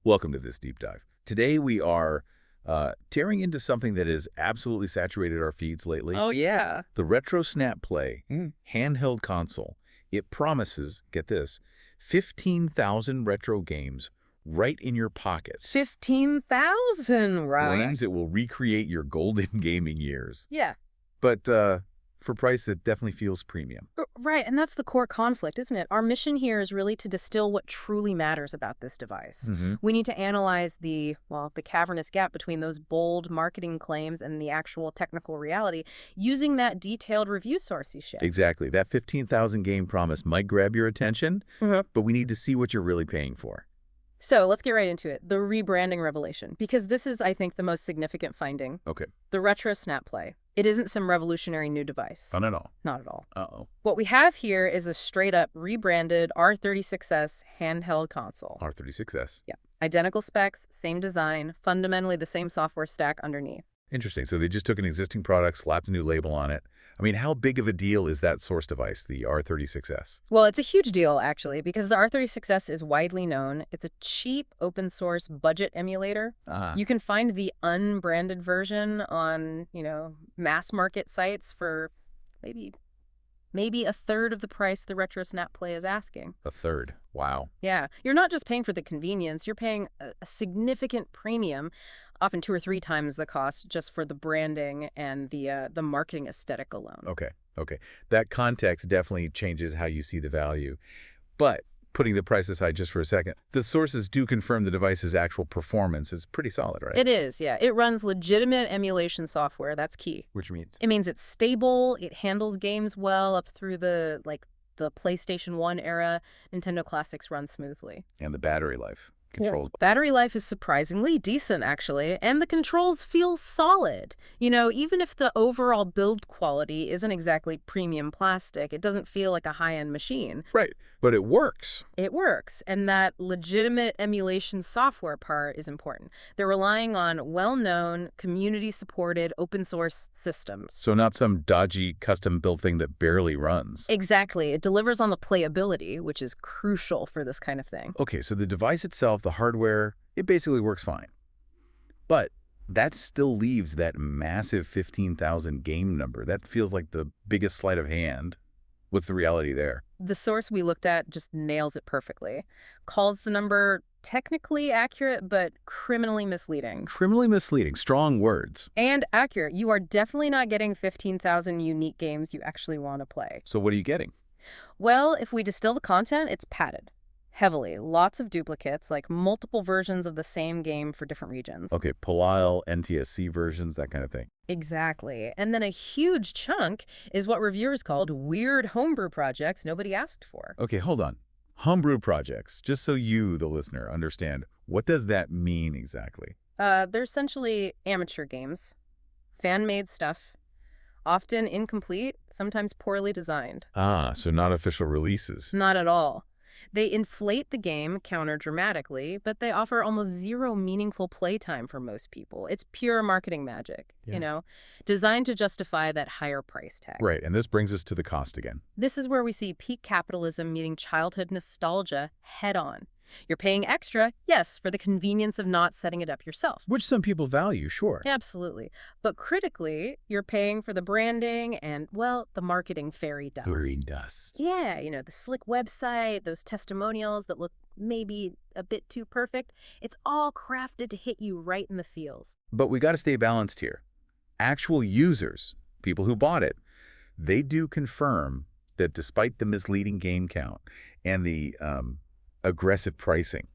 Welcome to this deep dive. Today we are tearing into something that has absolutely saturated our feeds lately. Oh, yeah. The RetroSnap Play handheld console. It promises, get this, 15,000 retro games right in your pocket. 15,000, right? Games that will recreate your golden gaming years. Yeah. But for a price that definitely feels premium. Right, and that's the core conflict, isn't it? Our mission here is really to distill what truly matters about this device. We need to analyze the cavernous gap between those bold marketing claims and the actual technical reality using that detailed review source you shared. Exactly. That 15,000 game promise might grab your attention, but we need to see what you're really paying for. So let's get right into it. The rebranding revelation, because this is, I think, the most significant finding. Okay. The RetroSnap Play. It isn't some revolutionary new device. Not at all. Not at all. Uh-oh. What we have here is a straight-up rebranded R36S handheld console. R36S. Yeah. Identical specs, same design, fundamentally the same software stack underneath. Interesting. So they just took an existing product, slapped a new label on it. I mean, how big of a deal is that source device, the R36S? Well, it's a huge deal, actually, because the R36S is widely known. It's a cheap, open-source budget emulator. You can find the unbranded version on, mass market sites for maybe a third of the price the RetroSnap Play is asking. A third. Wow. Yeah. You're not just paying for the convenience. You're paying a significant premium, often 2 or 3 times the cost, just for the branding and the marketing aesthetic alone. Okay. That context definitely changes how you see the value. But putting the price aside just for a second, the sources do confirm the device's actual performance is pretty solid, right? It is, yeah. It runs legitimate emulation software. That's key. Which means? It means it's stable. It handles games well up through the PlayStation 1 era. Nintendo Classics run smoothly. And the battery life. Controls. Battery life is surprisingly decent, actually, and the controls feel solid. Even if the overall build quality isn't exactly premium plastic, it doesn't feel like a high-end machine. Right, but it works. It works, and that legitimate emulation software part is important. They're relying on well-known, community-supported, open-source systems. So not some dodgy, custom-built thing that barely runs. Exactly. It delivers on the playability, which is crucial for this kind of thing. Okay, so the device itself, the hardware, it basically works fine. But that still leaves that massive 15,000 game number. That feels like the biggest sleight of hand. What's the reality there? The source we looked at just nails it perfectly. Calls the number technically accurate, but criminally misleading. Criminally misleading. Strong words. And accurate. You are definitely not getting 15,000 unique games you actually want to play. So what are you getting? Well, if we distill the content, it's padded. Heavily. Lots of duplicates, like multiple versions of the same game for different regions. Okay, Palile, NTSC versions, that kind of thing. Exactly. And then a huge chunk is what reviewers called weird homebrew projects nobody asked for. Okay, hold on. Homebrew projects, just so you, the listener, understand, what does that mean exactly? They're essentially amateur games. Fan-made stuff. Often incomplete, sometimes poorly designed. Ah, so not official releases. Not at all. They inflate the game counter dramatically, but they offer almost zero meaningful playtime for most people. It's pure marketing magic, designed to justify that higher price tag. Right, and this brings us to the cost again. This is where we see peak capitalism meeting childhood nostalgia head on. You're paying extra, yes, for the convenience of not setting it up yourself. Which some people value, sure. Absolutely. But critically, you're paying for the branding and, the marketing fairy dust. Fairy dust. Yeah, the slick website, those testimonials that look maybe a bit too perfect. It's all crafted to hit you right in the feels. But we got to stay balanced here. Actual users, people who bought it, they do confirm that despite the misleading game count and the aggressive pricing,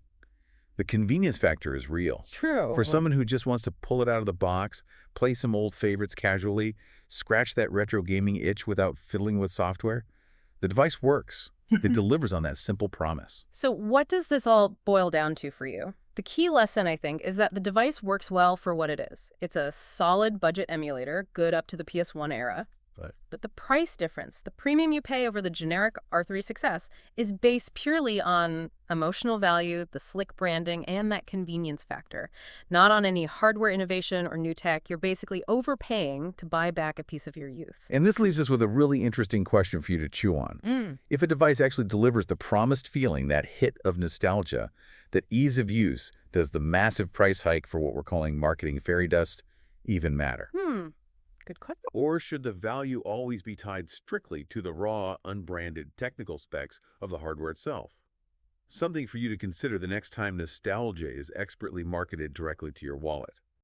the convenience factor is real. True. For someone who just wants to pull it out of the box, play some old favorites casually, scratch that retro gaming itch without fiddling with software, the device works. It delivers on that simple promise. So what does this all boil down to for you? The key lesson, I think, is that the device works well for what it is. It's a solid budget emulator, good up to the PS1 era. Right. But the price difference, the premium you pay over the generic R36S, is based purely on emotional value, the slick branding, and that convenience factor. Not on any hardware innovation or new tech. You're basically overpaying to buy back a piece of your youth. And this leaves us with a really interesting question for you to chew on. If a device actually delivers the promised feeling, that hit of nostalgia, that ease of use, Does the massive price hike for what we're calling marketing fairy dust even matter? Good question. Or should the value always be tied strictly to the raw, unbranded technical specs of the hardware itself? Something for you to consider the next time nostalgia is expertly marketed directly to your wallet.